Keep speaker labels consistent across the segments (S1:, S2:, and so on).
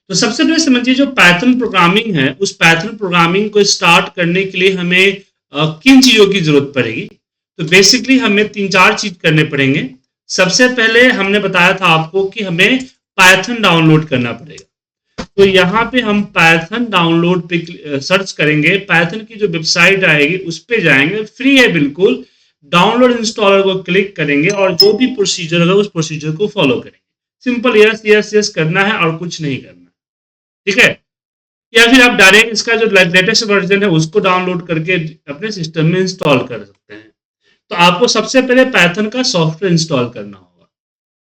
S1: तो सबसे पहले समझिए जो पाइथन प्रोग्रामिंग है, उस पाइथन प्रोग्रामिंग को स्टार्ट करने के लिए हमें किन चीज़ों की ज़रूरत पड़ेगी। तो बेसिकली हमें 3-4 चीज़ करने पड़ेंगे। सबसे पहले हमने बताया था आपको कि हमें पाइथन डाउनलोड करना पड़ेगा। तो यहाँ पे हम पाइथन डाउनलोड पे सर्च करेंगे, पाइथन की जो वेबसाइट आएगी उस पे जाएंगे, फ्री है बिल्कुल। डाउनलोड इंस्टॉलर को क्लिक करेंगे और जो भी प्रोसीजर होगा उस प्रोसीजर को फॉलो करेंगे। सिंपल यस यस यस करना है और कुछ नहीं करना, ठीक है। या फिर आप डायरेक्ट इसका जो लेटेस्ट वर्जन है उसको डाउनलोड करके अपने सिस्टम में इंस्टॉल कर सकते हैं। तो आपको सबसे पहले पाइथन का सॉफ्टवेयर इंस्टॉल करना होगा।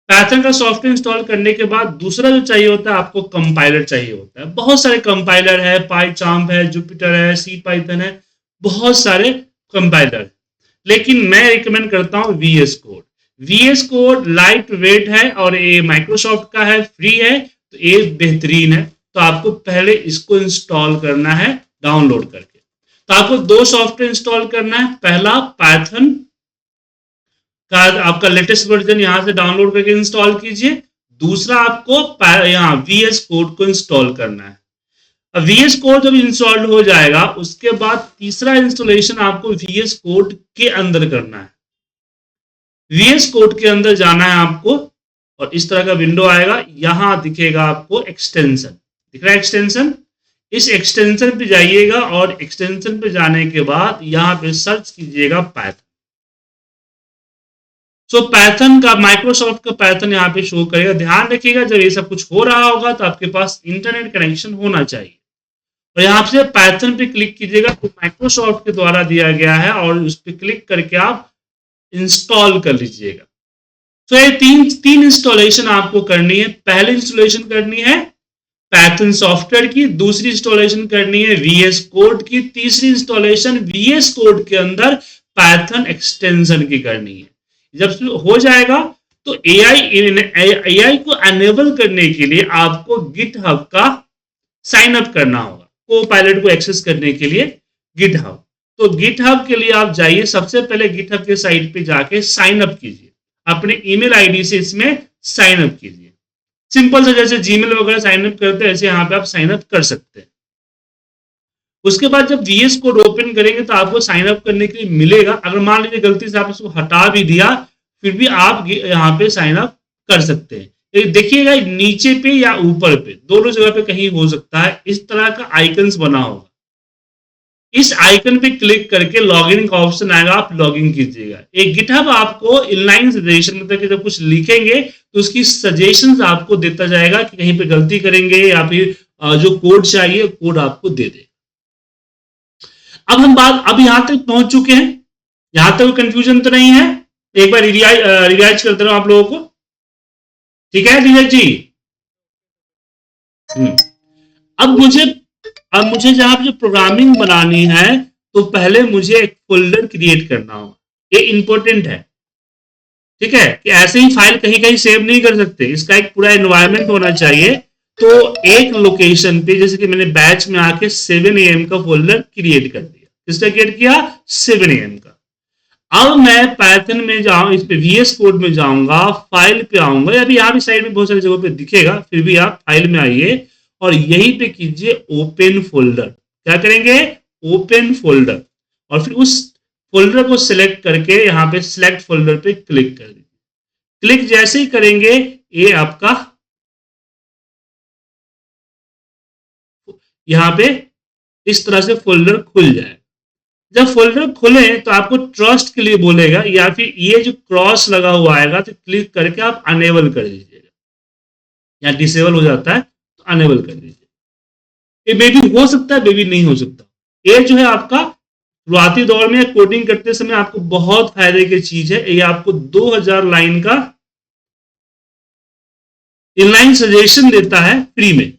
S1: पाइथन का सॉफ्टवेयर इंस्टॉल करने के बाद दूसरा जो चाहिए होता है, आपको कंपाइलर चाहिए होता है। बहुत सारे कंपाइलर है, पाइचाम्प है, जुपिटर है, सी पाइथन है, बहुत सारे कंपाइलर। लेकिन मैं रिकमेंड करता हूँ VS code. VS code light weight है और ये माइक्रोसॉफ्ट का है, फ्री है, तो ये बेहतरीन है। तो आपको पहले इसको इंस्टॉल करना है डाउनलोड करके। तो आपको 2 सॉफ्टवेयर इंस्टॉल करना है। पहला पाइथन का आपका लेटेस्ट वर्जन यहां से डाउनलोड करके इंस्टॉल कीजिए। दूसरा आपको यहाँ VS कोड को इंस्टॉल करना है। अब VS कोड जब इंस्टॉल हो जाएगा उसके बाद तीसरा इंस्टॉलेशन आपको VS कोड के अंदर करना है। VS कोड के अंदर जाना है आपको और इस तरह का विंडो आएगा। यहां दिखेगा आपको एक्सटेंशन, दिख रहा है एक्सटेंशन। इस एक्सटेंशन पे जाइएगा और एक्सटेंशन पे जाने के बाद यहां पे सर्च कीजिएगा पाइथन। सो पाइथन का, माइक्रोसॉफ्ट का पाइथन यहाँ पे शो करेगा। ध्यान रखिएगा जब ये सब कुछ हो रहा होगा तो आपके पास इंटरनेट कनेक्शन होना चाहिए। और यहाँ से पाइथन पे क्लिक कीजिएगा तो माइक्रोसॉफ्ट के द्वारा दिया गया है और उस पर क्लिक करके आप इंस्टॉल कर लीजिएगा। तो ये तीन इंस्टॉलेशन आपको करनी है। पहले इंस्टॉलेशन करनी है पाइथन सॉफ्टवेयर की, दूसरी इंस्टॉलेशन करनी है VS कोड की, तीसरी इंस्टॉलेशन VS कोड के अंदर पाइथन एक्सटेंशन की करनी है। जब हो जाएगा तो AI को एनेबल करने के लिए आपको गिटहब का साइन अप करना होगा, को पायलट को एक्सेस करने के लिए गिटहब। तो गिटहब के लिए आप जाइए, सबसे पहले गिटहब के साइट पे जाके साइन अप कीजिए, अपने ईमेल आईडी से इसमें साइन अप कीजिए। सिंपल से जैसे जीमेल वगैरह साइन अप करते हैं ऐसे यहाँ पे आप साइन अप कर सकते हैं। उसके बाद जब VS कोड ओपन करेंगे तो आपको साइन अप करने के लिए मिलेगा। अगर मान लीजिए गलती से आप इसको हटा भी दिया फिर भी आप यहाँ पे साइन अप कर सकते हैं। देखिएगा नीचे पे या ऊपर पे, दोनों जगह पे कहीं हो सकता है, इस तरह का आइकन्स बना होगा। इस आइकन पे क्लिक करके लॉगिन का ऑप्शन आएगा, आप लॉगिन कीजिएगा। एक गिटहब आपको इनलाइन सजेशन, मतलब कि जब कुछ लिखेंगे तो उसकी सजेशंस आपको देता जाएगा कि कहीं पे गलती करेंगे या फिर जो कोड चाहिए कोड आपको दे दे। अब यहां तक पहुंच चुके हैं, यहां तक कंफ्यूजन तो नहीं है। एक बार रिवाइज करते रहो आप लोगों को, ठीक है धीरज जी। अब मुझे जहां जो प्रोग्रामिंग बनानी है तो पहले मुझे एक फोल्डर क्रिएट करना होगा। ये इंपॉर्टेंट है, ठीक है, कि ऐसे ही फाइल कहीं कहीं सेव नहीं कर सकते, इसका एक पूरा एनवायरनमेंट होना चाहिए। तो एक लोकेशन पे, जैसे कि मैंने बैच में आके 7 AM का फोल्डर क्रिएट कर दिया। किसका क्रिएट किया? 7 AM का। अब मैं पाइथन में जाऊं, इस पे VS कोड में जाऊंगा, फाइल पे आऊंगा, या भी यहाँ भी साइड में बहुत सारी जगहों पे दिखेगा, फिर भी आप फाइल में आइए और यहीं पे कीजिए ओपन फोल्डर। क्या करेंगे? Open folder. और फिर उस फोल्डर को सिलेक्ट करके यहाँ पे सिलेक्ट फोल्डर पे क्लिक कर दीजिए। क्लिक जैसे ही करेंगे ये आपका यहाँ पे इस तरह से फोल्डर खुल जाए। जब फोल्डर खुले तो आपको ट्रस्ट के लिए बोलेगा, या फिर ये जो क्रॉस लगा हुआ आएगा तो क्लिक करके आप अनेबल कर दीजिएगा, या डिसेबल हो जाता है तो अनेबल कर दीजिए। ये बेबी हो सकता है, बेबी नहीं हो सकता। ये जो है आपका शुरुआती दौर में कोडिंग करते समय आपको बहुत फायदे की चीज है। ये आपको 2000 लाइन का इनलाइन सजेशन देता है फ्री में।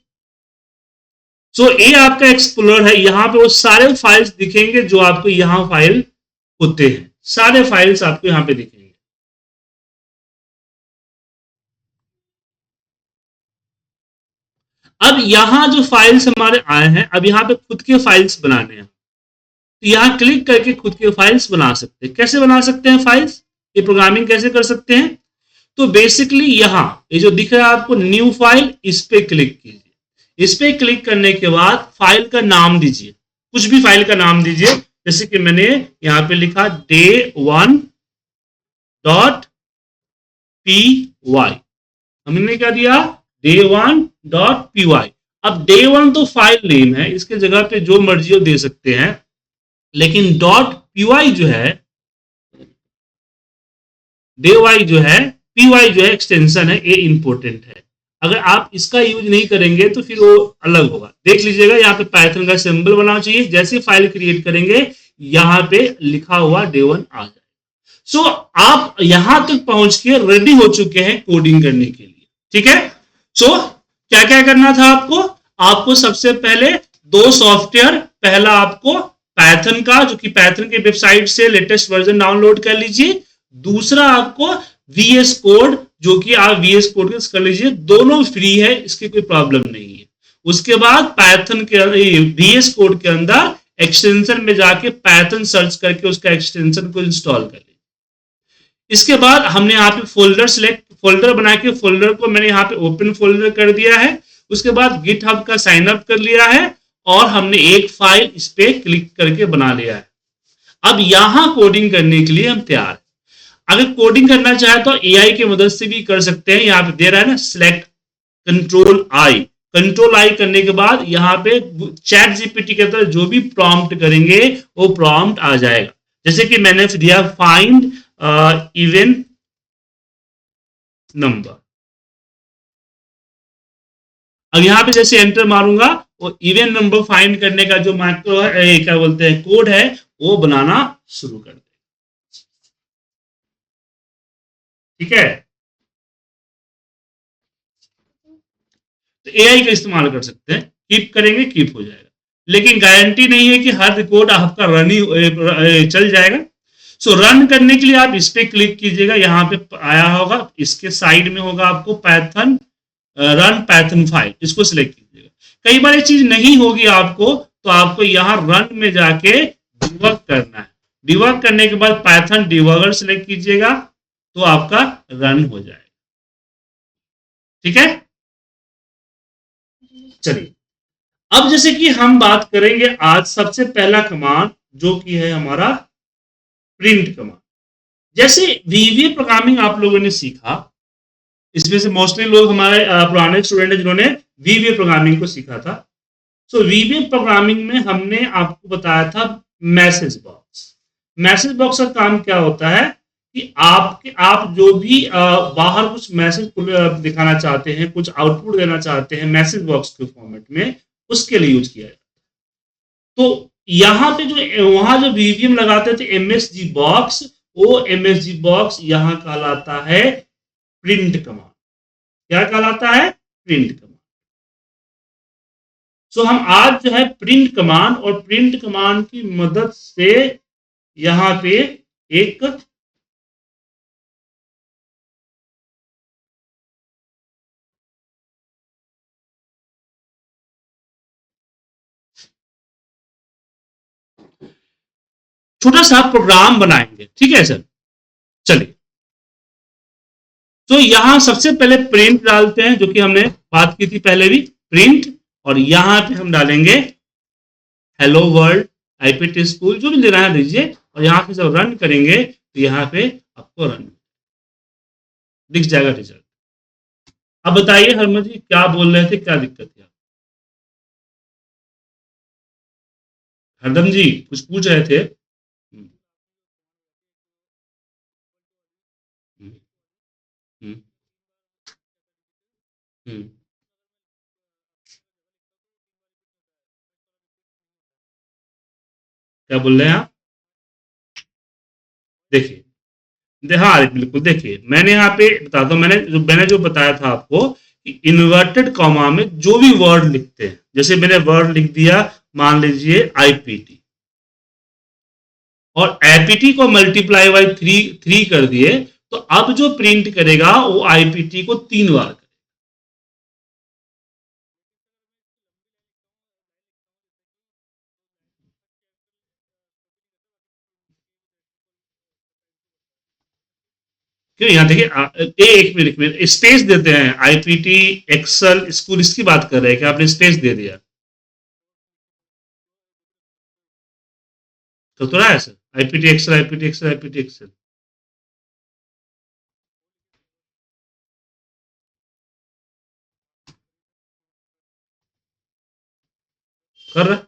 S1: सो ये आपका एक्सप्लोरर है, यहां पे वो सारे फाइल्स दिखेंगे जो आपको यहां फाइल होते हैं, सारे फाइल्स आपको यहां पे दिखेंगे। अब यहां जो फाइल्स हमारे आए हैं, अब यहां पे खुद के फाइल्स बनाने हैं, तो यहां क्लिक करके खुद के फाइल्स बना सकते हैं। कैसे बना सकते हैं फाइल्स, ये प्रोग्रामिंग कैसे कर सकते हैं? तो बेसिकली यहां ये जो दिख रहा है आपको न्यू फाइल, इस पे क्लिक कीजिए। इस पे क्लिक करने के बाद फाइल का नाम दीजिए, कुछ भी फाइल का नाम दीजिए, जैसे कि मैंने यहां पे लिखा day1.py। हमने क्या दिया, day1.py। अब day1 तो फाइल नेम है, इसके जगह पे जो मर्जी हो दे सकते हैं, लेकिन .py जो है, day जो है, py जो है एक्सटेंशन है, ये इंपॉर्टेंट है। अगर आप इसका यूज नहीं करेंगे तो फिर वो अलग होगा। देख लीजिएगा यहाँ पे पाइथन का सिंबल बनाना चाहिए, जैसे फाइल क्रिएट करेंगे यहाँ पे लिखा हुआ day1 आ जाए। सो आप यहां तक पहुंच के रेडी हो चुके हैं कोडिंग करने के लिए, ठीक है। सो क्या क्या करना था आपको, आपको सबसे पहले दो सॉफ्टवेयर, पहला आपको पाइथन का, जो कि पाइथन के वेबसाइट से लेटेस्ट वर्जन डाउनलोड कर लीजिए, दूसरा आपको वीएस कोड, जो कि आप वीएस कोड कर लीजिए, दोनों फ्री है, इसकी कोई प्रॉब्लम नहीं है। उसके बाद पाइथन के वीएस कोड के अंदर एक्सटेंशन में जाके पाइथन सर्च करके उसका एक्सटेंशन को इंस्टॉल कर लीजिए। इसके बाद हमने यहाँ पे फोल्डर बना के, फोल्डर को मैंने यहाँ पे ओपन फोल्डर कर दिया है। उसके बाद गिटहब का साइन अप कर लिया है और हमने एक फाइल इस पे क्लिक करके बना लिया है। अब यहां कोडिंग करने के लिए हम तैयार हैं। अगर कोडिंग करना चाहे तो एआई की मदद से भी कर सकते हैं। यहाँ पे दे रहा है ना सिलेक्ट कंट्रोल आई करने के बाद यहाँ पे चैट जीपीटी के अंदर जो भी प्रॉम्प्ट करेंगे वो प्रॉम्प्ट आ जाएगा। जैसे कि मैंने दिया फाइंड इवन नंबर। अब यहां पे जैसे एंटर मारूंगा वो इवन नंबर फाइंड करने का जो मैक्रो है, क्या बोलते हैं, कोड है, वो बनाना शुरू कर देगा। ठीक है, तो एआई का इस्तेमाल कर सकते हैं, कीप करेंगे कीप हो जाएगा, लेकिन गारंटी नहीं है कि हर कोड आपका रन ही चल जाएगा। सो रन करने के लिए आप इस पे क्लिक कीजिएगा, यहाँ पे आया होगा, इसके साइड में होगा आपको पाइथन रन पाइथन फाइल, इसको सिलेक्ट कीजिएगा। कई बार ये चीज नहीं होगी आपको, तो आपको यहाँ रन में जाके डिबग करना है। डिबग करने के बाद पाइथन डिबगर सिलेक्ट कीजिएगा तो आपका रन हो जाएगा। ठीक है, चलिए अब जैसे कि हम बात करेंगे आज सबसे पहला कमांड, जो कि है हमारा प्रिंट कमांड। जैसे वीवीए प्रोग्रामिंग आप लोगों ने सीखा, इसमें से मोस्टली लोग हमारे पुराने स्टूडेंट हैं जिन्होंने वीवीए प्रोग्रामिंग को सीखा था। सो वीवीए प्रोग्रामिंग में हमने आपको बताया था मैसेज बॉक्स। मैसेज बॉक्स का काम क्या होता है कि आप जो भी बाहर कुछ मैसेज दिखाना चाहते हैं, कुछ आउटपुट देना चाहते हैं मैसेज बॉक्स के फॉर्मेट में, उसके लिए यूज किया जाता है। तो यहाँ पे जो वहां जो वीवीएम लगाते थे एमएसजी बॉक्स, वो एमएसजी बॉक्स यहाँ कहलाता है प्रिंट कमांड। क्या कहलाता है, प्रिंट कमांड। सो हम आज जो है प्रिंट कमांड और प्रिंट कमांड की मदद से यहां पे एक छोटा सा प्रोग्राम बनाएंगे। ठीक है सर, चलिए। तो यहां सबसे पहले प्रिंट डालते हैं, जो कि हमने बात की थी पहले भी, प्रिंट, और यहां पे हम डालेंगे हेलो वर्ल्ड आईपीटी स्कूल, जो भी लेना है लीजिए, और यहां पे जब रन करेंगे तो यहां पे आपको रन दिख जाएगा रिजल्ट। अब बताइए हरमन जी क्या बोल रहे थे, क्या दिक्कत है? हरदम जी कुछ पूछ रहे थे। हम्म, हम्म, हम्म, हम्म। क्या बोल रहे हैं आप? देखिए, हाँ बिल्कुल, देखिए मैंने यहाँ पे बताता हूँ, मैंने जो बताया था आपको कि इन्वर्टेड कॉमा में जो भी वर्ड लिखते हैं, जैसे मैंने वर्ड लिख दिया, मान लीजिए आईपीटी, और आईपीटी को मल्टीप्लाई बाई थ्री थ्री कर दिए, तो अब जो प्रिंट करेगा वो आईपीटी को 3 बार करेगा। क्यों यहाँ देखिए एक मिनट स्पेस देते हैं, आईपीटी एक्सेल स्कूल इसकी बात कर रहे हैं कि आपने स्पेस दे दिया तो रहा है sir, IPT Excel IPT Excel IPT Excel कर रहा है।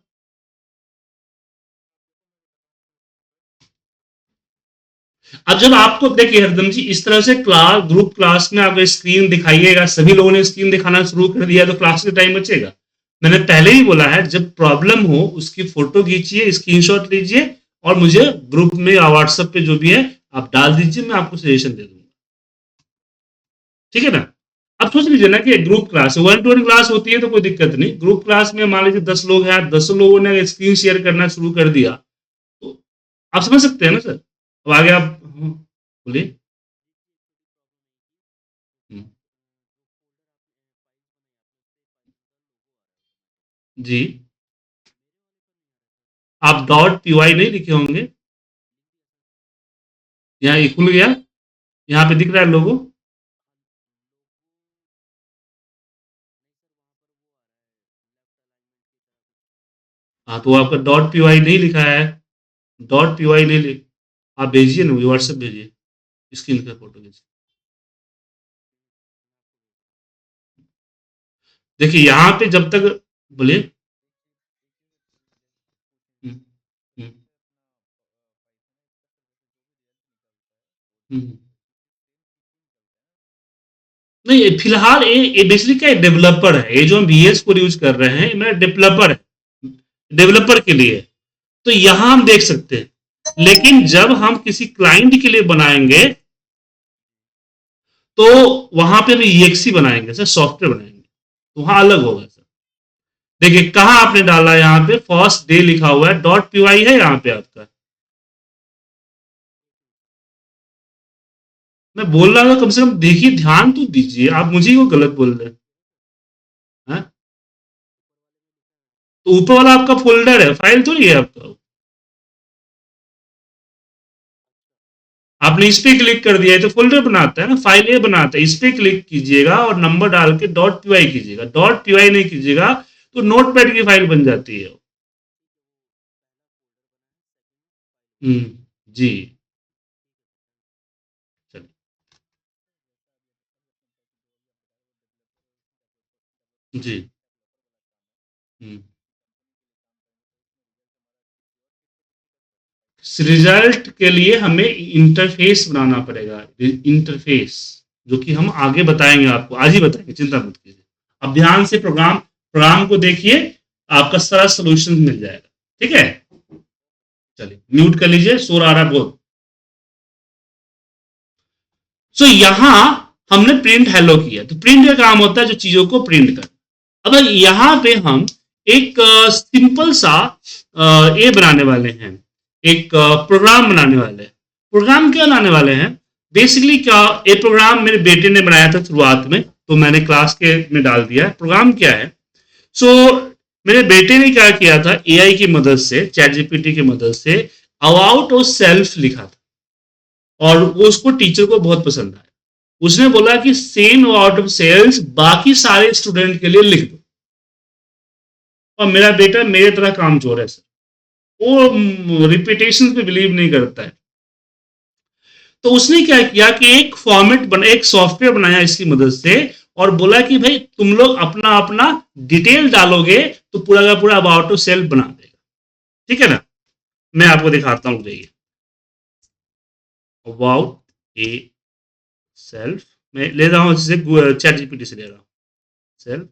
S1: अब जब आपको देखिए हरदम जी इस तरह से क्लास ग्रुप क्लास में आपको स्क्रीन दिखाइएगा, सभी लोगों ने स्क्रीन दिखाना शुरू कर दिया तो क्लास का टाइम बचेगा। मैंने पहले ही बोला है जब प्रॉब्लम हो उसकी फोटो खींचिए, स्क्रीनशॉट लीजिए और मुझे ग्रुप में या व्हाट्सएप पे जो भी है आप डाल दीजिए, मैं आपको सजेशन दे दूंगा। ठीक है ना। अब सोच लीजिए ना कि ग्रुप क्लास 1 to 1 क्लास होती है तो कोई दिक्कत नहीं, ग्रुप क्लास में मान लीजिए 10 लोग हैं, 10 लोगों ने स्क्रीन शेयर करना शुरू कर दिया तो आप समझ सकते हैं ना सर। अब आगे आप बोलिए। हम्म, जी। आप डॉट पीवाई नहीं लिखे होंगे। यहाँ ये खुल गया, यहाँ पे दिख रहा है लोगो। हाँ तो आपका डॉट पीवाई नहीं लिखा है, डॉट पीवाई नहीं लिख, आप भेजिए ना, व्हाट्सएप भेजिए, स्क्रीन का फोटो भेजिए। देखिए यहाँ पे जब तक बोलिए। हम्म, हम्म, हम्म। नहीं फिलहाल ये बेसिकली क्या है, डेवलपर है, ये जो हम VS कोड यूज कर रहे हैं मेरा डेवलपर है, डेवलपर के लिए। तो यहां हम देख सकते हैं, लेकिन जब हम किसी क्लाइंट के लिए बनाएंगे तो वहां पे हम EXE बनाएंगे सर, सॉफ्टवेयर बनाएंगे तो वहां अलग होगा सर। देखिए कहा आपने डाला, यहाँ पे फर्स्ट डे लिखा हुआ है, डॉट पीवाई है यहाँ पे आपका। मैं बोल रहा हूँ कम से कम देखिए, ध्यान तो दीजिए, आप मुझे को गलत बोल रहे हैं। तो ऊपर वाला आपका फोल्डर है, फाइल थोड़ी है आपका। आपने इस पे क्लिक कर दिया है तो फोल्डर बनाता है ना, फाइल ए बनाता है, इस पे क्लिक कीजिएगा और नंबर डाल के डॉट पीवाई कीजिएगा, डॉट पीवाई नहीं कीजिएगा तो नोटपैड की फाइल बन जाती है। जी। चलिए। जी। हम्म। रिजल्ट के लिए हमें इंटरफेस बनाना पड़ेगा, इंटरफेस, जो कि हम आगे बताएंगे, आपको आज ही बताएंगे, चिंता मत कीजिए। अब ध्यान से प्रोग्राम प्रोग्राम को देखिए, आपका सारा सोल्यूशन मिल जाएगा। ठीक है। चलिए म्यूट कर लीजिए, शोर आ रहा है बहुत। सो यहां हमने प्रिंट हेलो किया, तो प्रिंट का काम होता है जो चीजों को प्रिंट कर। अब यहां पे हम एक सिंपल सा ये बनाने वाले हैं, एक प्रोग्राम बनाने वाले हैं। प्रोग्राम क्या बनाने वाले हैं, बेसिकली क्या, ये प्रोग्राम मेरे बेटे ने बनाया था शुरुआत में, तो मैंने क्लास के में डाल दिया। प्रोग्राम क्या है, सो मेरे बेटे ने क्या किया था, AI की मदद से, चैट जीपीटी की मदद से अबाउट और सेल्फ लिखा था और वो उसको टीचर को बहुत पसंद आया। उसने बोला कि सेम अबाउट ऑफ सेल्स बाकी सारे स्टूडेंट के लिए लिख दो। और मेरा बेटा मेरे तरह काम चोर है सर, वो रिपीटेशन पे बिलीव नहीं करता है। तो उसने क्या किया कि एक फॉर्मेट बना, एक सॉफ्टवेयर बनाया इसकी मदद से, और बोला कि भाई तुम लोग अपना अपना डिटेल डालोगे तो पूरा का पूरा अबाउट सेल्फ बना देगा। ठीक है ना। मैं आपको दिखाता हूँ, जाइए अबाउट ए सेल्फ, मैं ले रहा हूँ जैसे चैट जीपीटी से ले रहा हूँ, सेल्फ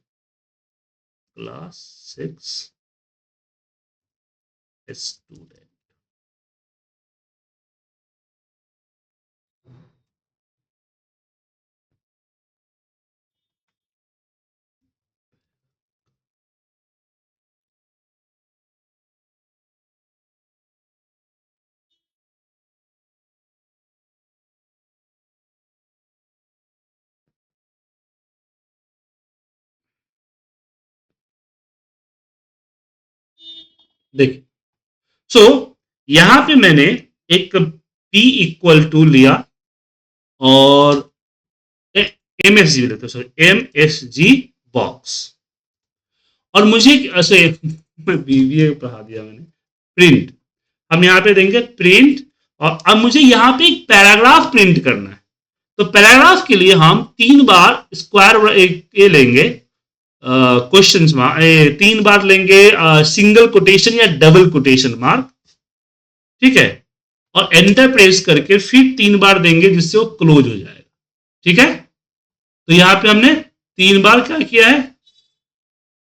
S1: क्लास 6 स्टूडेंट। देखिए, सो यहां पे मैंने एक P इक्वल टू लिया, और MSG भी लेते हैं, सॉरी MSG बॉक्स। और मुझे ऐसे बीबीए पढ़ा दिया मैंने। प्रिंट, हम यहाँ पे देंगे प्रिंट। और अब मुझे यहाँ पे एक पैराग्राफ प्रिंट करना है। तो पैराग्राफ के लिए हम 3 बार स्क्वायर ये लेंगे, क्वेश्चन मार्क, 3 बार लेंगे सिंगल कोटेशन या डबल कोटेशन मार्क, ठीक है। और एंटर प्रेस करके फिर 3 बार देंगे जिससे वो क्लोज हो जाएगा, ठीक है। तो यहां पे हमने 3 बार क्या किया है,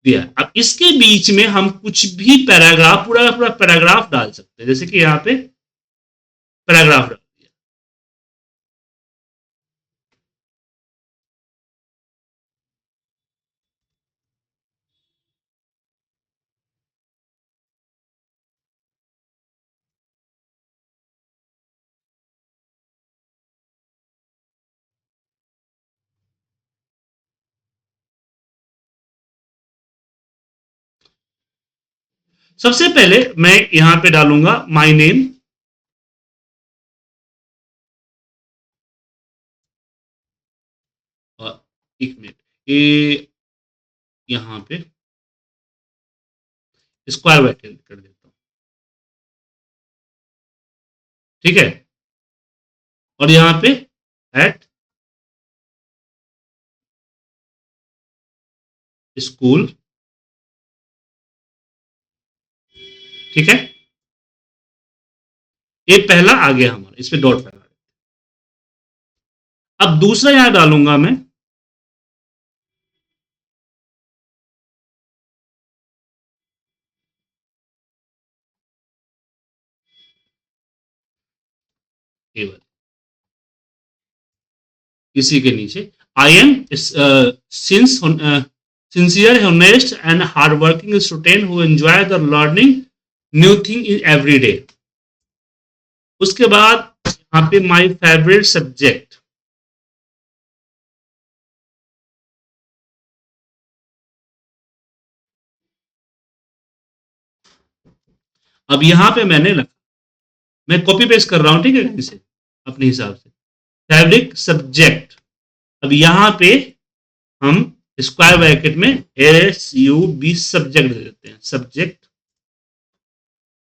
S1: दिया। अब इसके बीच में हम कुछ भी पैराग्राफ, पूरा का पूरा पैराग्राफ डाल सकते हैं, जैसे कि यहां पे पैराग्राफ डाल दिया। सबसे पहले मैं यहां पे डालूंगा माई नेम। और 1 मिनट, ये यहां पे स्क्वायर ब्रैकेट कर देता हूं, ठीक है। और यहां पे एट स्कूल, ठीक है। ये पहला आ गया हमारा, इस पे डॉट लगा। अब दूसरा यहां डालूंगा मैं, केवल इसी के नीचे I am since sincere, honest and hardworking student who enjoy the learning new thing in every day। उसके बाद यहाँ पे माय फेवरेट सब्जेक्ट। अब यहाँ पे मैंने लगा, मैं कॉपी पेस्ट कर रहा हूं, ठीक है, कहीं से अपने हिसाब से। फेवरेट सब्जेक्ट, अब यहाँ पे हम स्क्वायर ब्रैकेट में SUB सब्जेक्ट दे देते हैं, सब्जेक्ट।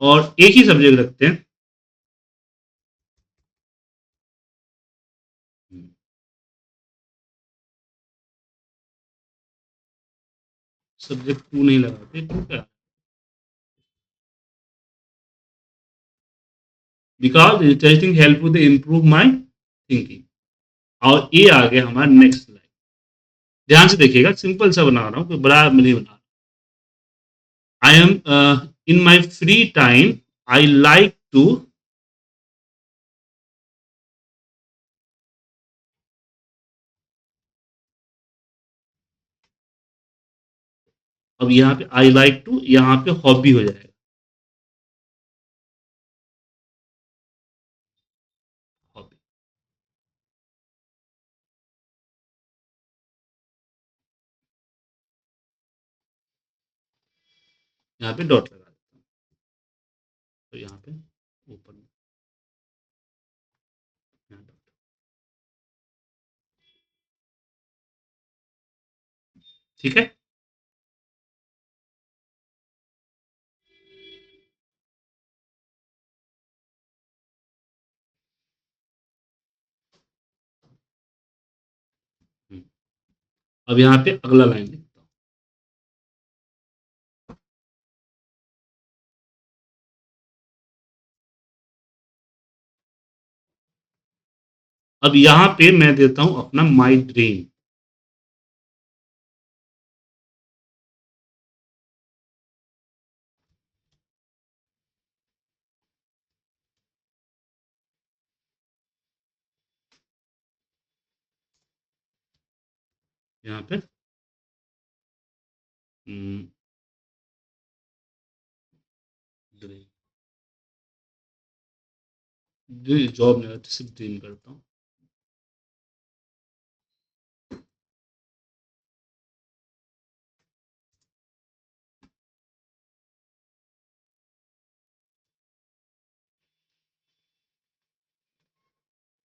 S1: और एक ही सब्जेक्ट रखते हैं, सब्जेक्ट टू नहीं लगाते, ठीक है, because interesting help to improve my thinking. और ये आ गया हमारा नेक्स्ट लाइन। ध्यान से देखिएगा, सिंपल सा बना रहा हूँ, कोई बड़ा नहीं बना रहा। I am in my free time I like to, अब यहाँ पे आई लाइक टू, यहाँ पे हॉबी हो जाएगा, हॉबी। यहाँ पे डॉट लगा देता हूँ, तो यहाँ पे ऊपर में यहाँ डॉट, ठीक है। अब यहाँ पे अगला लाइन लिखता हूँ। अब यहाँ पे मैं देता हूँ अपना माई ड्रीम। यहाँ पे ड्रीम, जॉब नहीं होती, सिर्फ ड्रीम करता हूँ।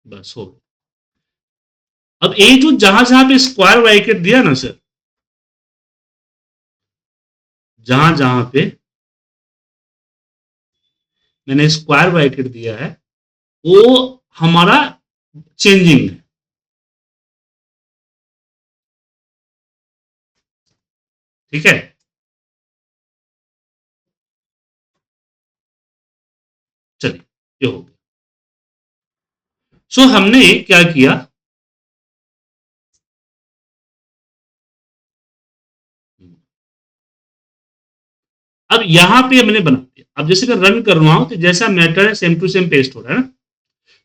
S1: बस हो गया। अब ये जो जहां जहां पे स्क्वायर ब्रैकेट दिया ना सर, जहां जहां पे मैंने स्क्वायर ब्रैकेट दिया है वो हमारा चेंजिंग है। ठीक है, चलिए ये हो गया। सो हमने क्या किया, अब यहां पे मैंने बना दिया। अब जैसे कि रन कर रहा हूं तो जैसा मैटर है सेम टू सेम पेस्ट हो रहा है ना।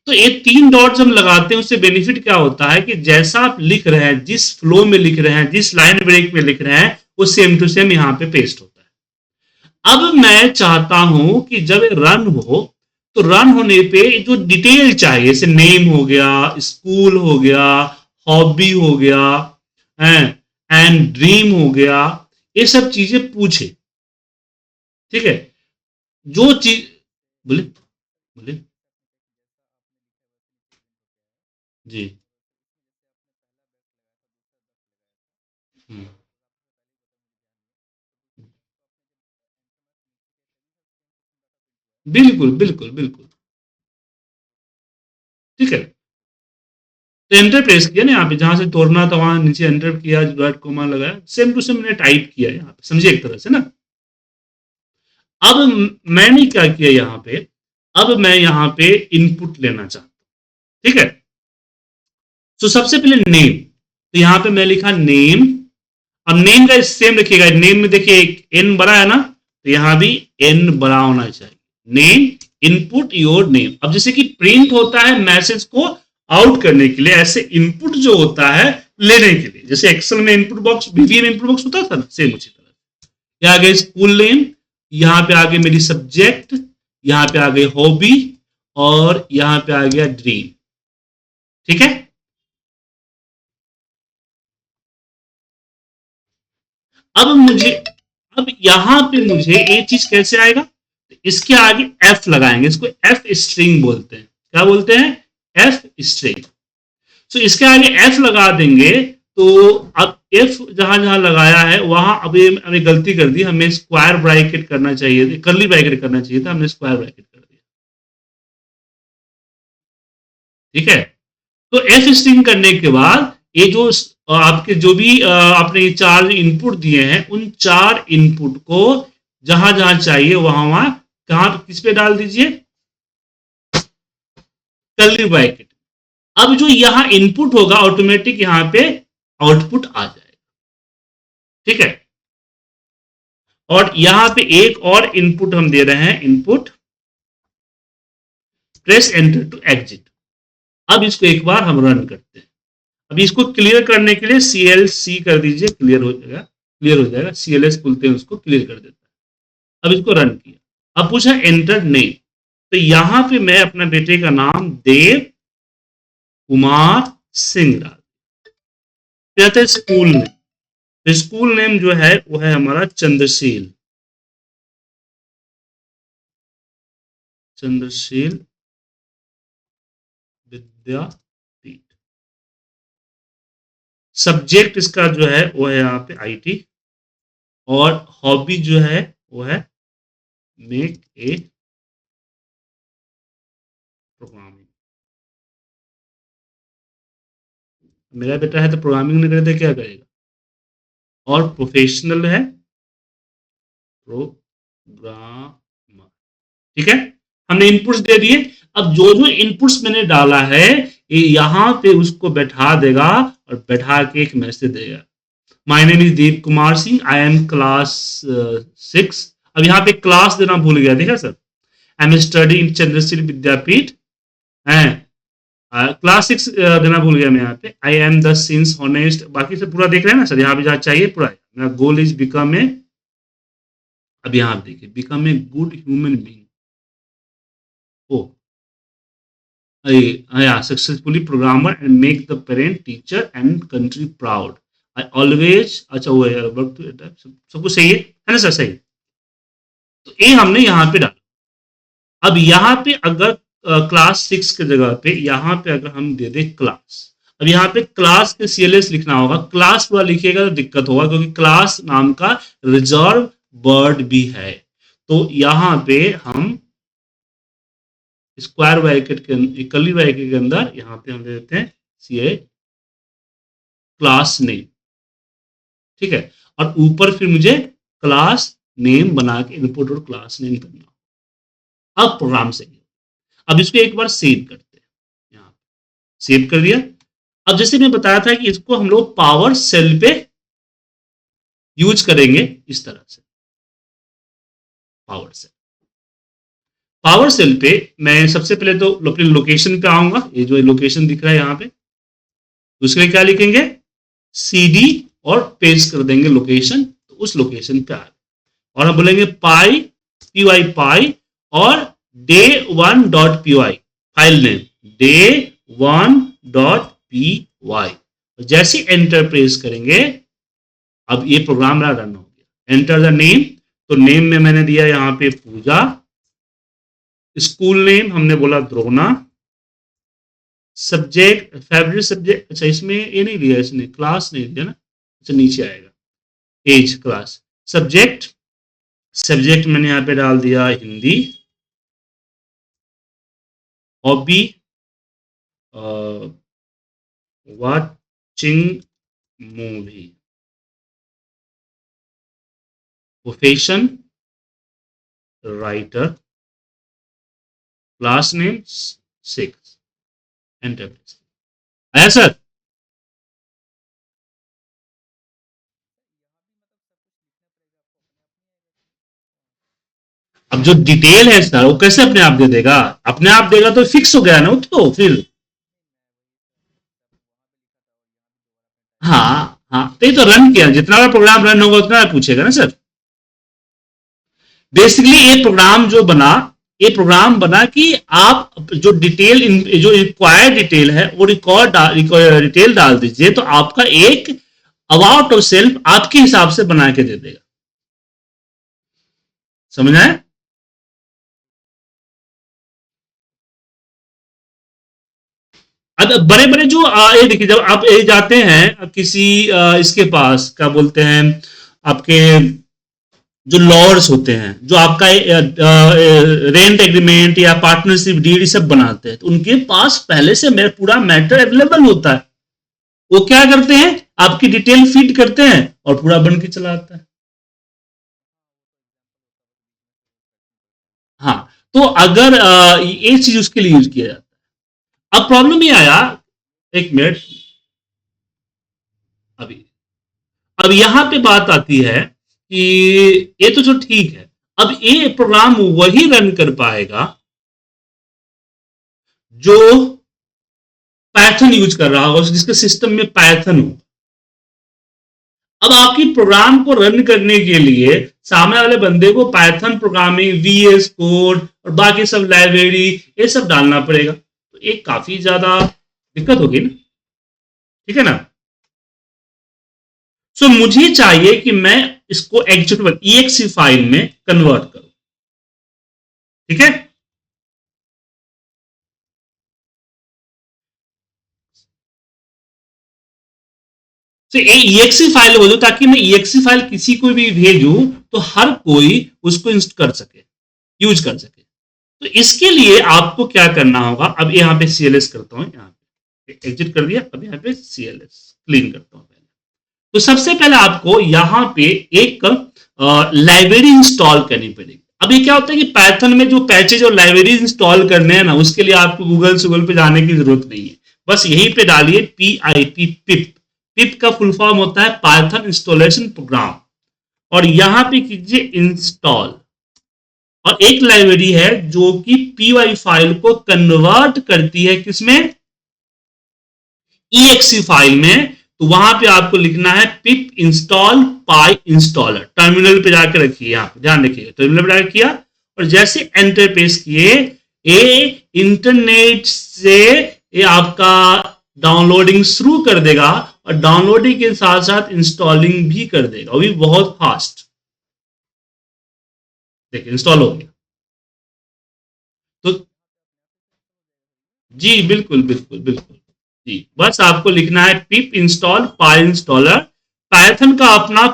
S1: तो ये 3 डॉट्स हम लगाते हैं, उससे बेनिफिट क्या होता है कि जैसा आप लिख रहे हैं, जिस फ्लो में लिख रहे हैं, जिस लाइन ब्रेक में लिख रहे हैं, वो सेम टू सेम यहां पे पेस्ट होता है। अब मैं चाहता हूं कि जब रन हो तो रन होने पे जो डिटेल चाहिए, जैसे नेम हो गया, स्कूल हो गया, हॉबी हो गया, एंड ड्रीम हो गया, ये सब चीजें पूछे। ठीक है, जो चीज बोले बोले जी। हम्म, बिल्कुल बिल्कुल बिल्कुल। ठीक है, तो एंटर प्रेस किया ना यहाँ पे, जहां से तोड़ना था वहां नीचे एंटर किया, डॉट कोमा लगाया, सेम टू सेम मैंने टाइप किया यहाँ पे, समझिए एक तरह से ना। अब मैंने क्या किया यहाँ पे, अब मैं यहाँ पे इनपुट लेना चाहता हूँ। ठीक है, तो सबसे पहले नेम, तो यहाँ पे मैं लिखा नेम। अब नेम का सेम रखिएगा, नेम में देखिए एक एन बड़ा है ना, तो यहां भी एन बड़ा होना चाहिए। Name, input your name. अब जैसे कि प्रिंट होता है मैसेज को आउट करने के लिए, ऐसे इनपुट जो होता है लेने के लिए, जैसे एक्सेल में इनपुट बॉक्स, बीवीए में इनपुट बॉक्स होता था ना, सेम उसी तरह। यहाँ आ गए स्कूल नेम, यहाँ पे आ गई मेरी सब्जेक्ट, यहाँ पे आ गई हॉबी, और यहाँ पे आ गया ड्रीम। ठीक है, अब मुझे, अब यहां पे मुझे ये चीज कैसे आएगा, तो इसके आगे एफ लगाएंगे, इसको एफ स्ट्रिंग बोलते हैं। क्या बोलते हैं, एफ स्ट्रिंग। तो इसके आगे एफ लगा देंगे, तो अब एफ जहां जहां लगाया है वहां, अभी हमने गलती कर दी, हमें स्क्वायर ब्रैकेट करना चाहिए, कर्ली ब्रैकेट करना चाहिए था, हमने स्क्वायर ब्रैकेट कर दिया। ठीक है, तो एफ स्ट्रिंग करने के बाद ये जो आपके जो भी आपने ये 4 इनपुट दिए हैं, उन 4 इनपुट को जहां जहां चाहिए वहां वहां कहां किस पे डाल दीजिए, कर्ली ब्रैकेट। अब जो यहां इनपुट होगा ऑटोमेटिक यहां पे आउटपुट आ जाएगा। ठीक है, और यहां पे एक और इनपुट हम दे रहे हैं, input press enter to exit. अब इसको एक बार हम रन करते हैं। अभी इसको क्लियर करने के लिए CLC कर दीजिए, क्लियर हो जाएगा, क्लियर हो जाएगा। CLS बोलते हैं उसको, क्लियर कर देता है। अब इसको रन किया, अब पूछा एंटर नेम, तो यहां पे मैं अपना बेटे का नाम देव कुमार सिंह डाल, कहते हैं स्कूल नेम, तो स्कूल नेम जो है वो है हमारा चंद्रशील, चंद्रशील विद्यापीठ। सब्जेक्ट इसका जो है वो है यहाँ पे IT, और हॉबी जो है वो है मेक ए प्रोग्रामिंग। मेरा बेटा है तो प्रोग्रामिंग नहीं करे तो क्या करेगा, और प्रोफेशनल है प्रोग्रामर। ठीक है, हमने इनपुट्स दे दिए। अब जो जो इनपुट्स मैंने डाला है ये यहां पे उसको बैठा देगा, और बैठा के एक मैसेज देगा, my name is Deep Kumar Singh, I am class 6। अब यहाँ पे क्लास देना भूल गया, देखा sir, I am study in Chandrasheel Vidyapeeth, है क्लास 6 देना भूल गया मैं यहाँ पे। I am the since honest, बाकी से पूरा देख रहे हैं ना सर, यहाँ पे जहाँ चाहिए पूरा है। मेरा गोल इज बिकम ए, अब यहाँ पे देखिए, become a good human being. Oh yeah, successfully programmer and make the parent, teacher and country proud. I always, अच्छा वो है वर्क टू सब कुछ सही है ना सर, सही। तो ये हमने यहाँ पे डाला। अब यहाँ पे अगर क्लास 6 की जगह पे यहाँ पे अगर हम दे दे क्लास, अब यहाँ पे क्लास के CLS लिखना होगा, क्लास पूरा लिखिएगा तो दिक्कत होगा क्योंकि क्लास नाम का रिजर्व वर्ड भी है। तो यहाँ पे हम स्क्वायर ब्रैकेट के कर्ली ब्रैकेट के अंदर यहाँ पे हम दे देते हैं CA क्लास नेम, ठीक है। और ऊपर फिर मुझे क्लास नेम बना के इनपुट और क्लास नेम करना। अब प्रोग्राम सही है। अब इसको एक बार सेव करते हैं, यहाँ सेव कर दिया। अब जैसे मैं बताया था कि इसको हम लोग पावर सेल पे यूज करेंगे इस तरह से। पावर सेल पे मैं सबसे पहले तो अपनी लोकेशन पे आऊंगा, ये जो लोकेशन दिख रहा है यहाँ पे, उसके लिए क्या लिखेंगे CD और पेस्ट कर देंगे लोकेशन, तो उस लोकेशन पे आए और हम बोलेंगे पाई py पाई और day1.py फाइल नेम day1.py। जैसे एंटर प्रेस करेंगे अब ये प्रोग्राम रन हो गया। एंटर द नेम, तो नेम में मैंने दिया यहाँ पे पूजा, स्कूल नेम हमने बोला द्रोणा, सब्जेक्ट फेवरेट सब्जेक्ट, अच्छा इसमें ये नहीं दिया, इसने क्लास नहीं दिया ना, अच्छा नीचे आएगा एज क्लास, सब्जेक्ट मैंने यहाँ पे डाल दिया Hindi, hobby watching movie, profession writer, class name 6, enter press. आया सर? अब जो डिटेल है सर वो कैसे अपने आप दे देगा? अपने आप देगा तो फिक्स हो गया ना, तो फिर हाँ हाँ, तो ये तो रन किया, जितना बड़ा प्रोग्राम रन होगा उतना पूछेगा ना सर। बेसिकली ये प्रोग्राम बना कि आप जो डिटेल जो रिक्वायर्ड डिटेल है वो डिटेल डाल दीजिए, तो आपका एक अबाउट ऑफ सेल्फ आपके हिसाब से बना के दे देगा। समझ आए? अब बड़े बड़े जो ये देखिए, जब आप ये जाते हैं किसी इसके पास क्या बोलते हैं, आपके जो लॉर्ड्स होते हैं, जो आपका रेंट एग्रीमेंट या पार्टनरशिप डीड सब बनाते हैं, तो उनके पास पहले से मेरा पूरा मैटर अवेलेबल होता है। वो क्या करते हैं, आपकी डिटेल फीड करते हैं और पूरा बन के चला आता है। हाँ, तो अगर ये चीज उसके लिए यूज किया जाता है। अब प्रॉब्लम ये आया, एक मिनट, अभी अब यहां पे बात आती है कि ये तो जो ठीक है, अब ये प्रोग्राम वही रन कर पाएगा जो पाइथन यूज कर रहा होगा, जिसके सिस्टम में पाइथन हो। अब आपकी प्रोग्राम को रन करने के लिए सामने वाले बंदे को पाइथन प्रोग्रामिंग, VS कोड और बाकी सब लाइब्रेरी ये सब डालना पड़ेगा, तो एक काफी ज्यादा दिक्कत होगी ना, ठीक है ना। सो मुझे चाहिए कि मैं इसको एग्जीक्यूटेबल EXE फाइल में कन्वर्ट करूं, ठीक है। तो EXE फाइल बोलो, ताकि मैं EXE फाइल किसी को भी भेजूं तो हर कोई उसको इंस्टॉल कर सके, यूज कर सके। तो इसके लिए आपको क्या करना होगा, अब यहाँ पे CLS करता हूं, यहाँ पे एग्जिट कर दिया, अब यहाँ पे CLS क्लीन करता हूं पहले। तो सबसे पहले आपको यहाँ पे एक लाइब्रेरी इंस्टॉल करनी पड़ेगी। अब ये क्या होता है कि पाइथन में जो पैचेज और लाइब्रेरीज इंस्टॉल करने हैं ना, उसके लिए आपको गूगल पे जाने की जरूरत नहीं है, बस यहीं पे डालिए पिप। पिप का फुल फॉर्म होता है पाइथन इंस्टॉलेशन प्रोग्राम, और यहां पे कीजिए इंस्टॉल। और एक लाइब्रेरी है जो कि py फाइल को कन्वर्ट करती है किसमें, EXE फाइल में। तो वहां पे आपको लिखना है पिप इंस्टॉल पाई इंस्टॉलर। टर्मिनल पे जाकर रखिए, यहां पे ध्यान रखिए, टर्मिनल पे जाकर किया और जैसे एंटर प्रेस किए, ये इंटरनेट से ये आपका डाउनलोडिंग शुरू कर देगा और डाउनलोडिंग के साथ साथ इंस्टॉलिंग भी कर देगा, वो भी बहुत फास्ट। देखिए इंस्टॉल हो गया। तो जी बिल्कुल बिल्कुल बिल्कुल। जी, बस आपको लिखना है पिप इंस्टॉल पाई इंस्टॉलर। पाइथन का अपना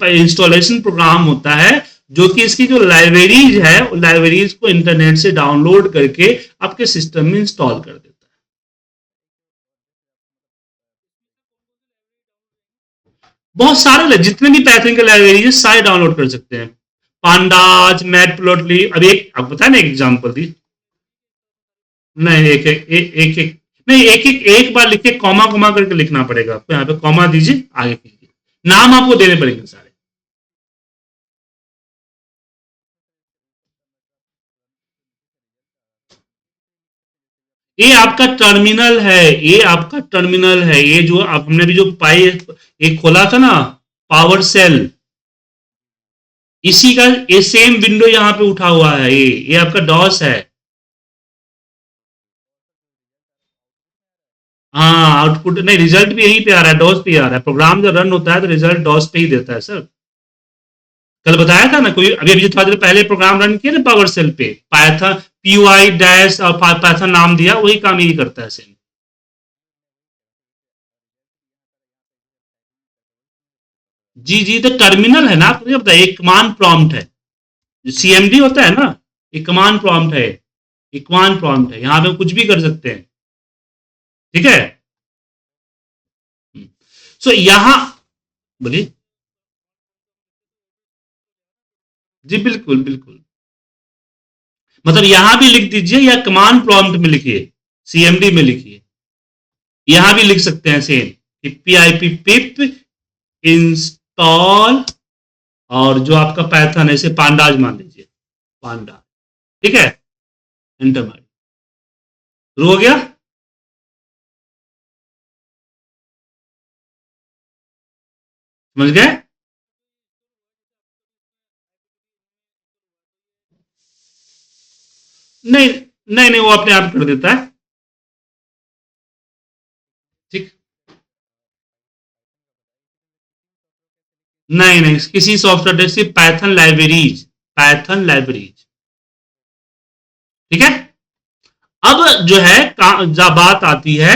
S1: इंस्टॉलेशन प्रोग्राम होता है, जो कि इसकी जो लाइब्रेरीज है, लाइब्रेरीज को इंटरनेट से डाउनलोड करके आपके सिस्टम में इंस्टॉल कर देता है। बहुत सारे जितने भी पाइथन के लाइब्रेरीज सारे डाउनलोड कर सकते हैं। पांडाज, मैटप्लॉटली, अब एक अब बताया ना, एग्जाम्पल दी। नहीं, एक एक एक एक, एक नहीं, एक बार लिख के कॉमा कॉमा करके लिखना पड़ेगा आपको। यहाँ पे कॉमा दीजिए, आगे कीजिए, नाम आपको देने पड़ेंगे सारे। ये आपका टर्मिनल है, ये आपका टर्मिनल है। ये जो आप हमने भी जो पाई एक खोला था ना, पावर सेल, इसी का ये सेम विंडो यहाँ पे उठा हुआ है। ये आपका डॉस है। हाँ, आउटपुट नहीं, रिजल्ट भी यहीं पे आ रहा है, डॉस पे आ रहा है। प्रोग्राम जब रन होता है तो रिजल्ट डॉस पे ही देता है सर। कल बताया था ना, कोई अभी अभी जो थोड़ा देर पहले प्रोग्राम रन किया ना पावर सेल पे, पाइथन पी वाई डैश और पाइथन नाम दिया, वही काम यही करता है सेम। जी जी, तो टर्मिनल है ना, आपको नहीं पता, एक कमांड प्रॉम्प्ट है। सीएमडी होता है ना, एक कमांड प्रॉम्प्ट है। एक कमांड प्रॉम्प्ट है, यहाँ पे कुछ भी कर सकते हैं। ठीक है। सो यहाँ बोलिए। जी बिल्कुल बिल्कुल। मतलब यहां भी लिख दीजिए या कमांड प्रॉम्प्ट में लिखिए, सीएमडी में लिखिए। यहां भी लिख सकते हैं same, P I P pip install, और जो आपका पैथन है, इसे पांडाज मान लीजिए, पांडा। ठीक है, एंटर मारिए। शुरू हो गया। समझ गए? नहीं नहीं नहीं, वो अपने आप कर देता है। ठीक। नहीं नहीं, किसी सॉफ्टवेयर, सिर्फ पाइथन लाइब्रेरीज, पाइथन लाइब्रेरीज। ठीक है। अब जो है जब बात आती है,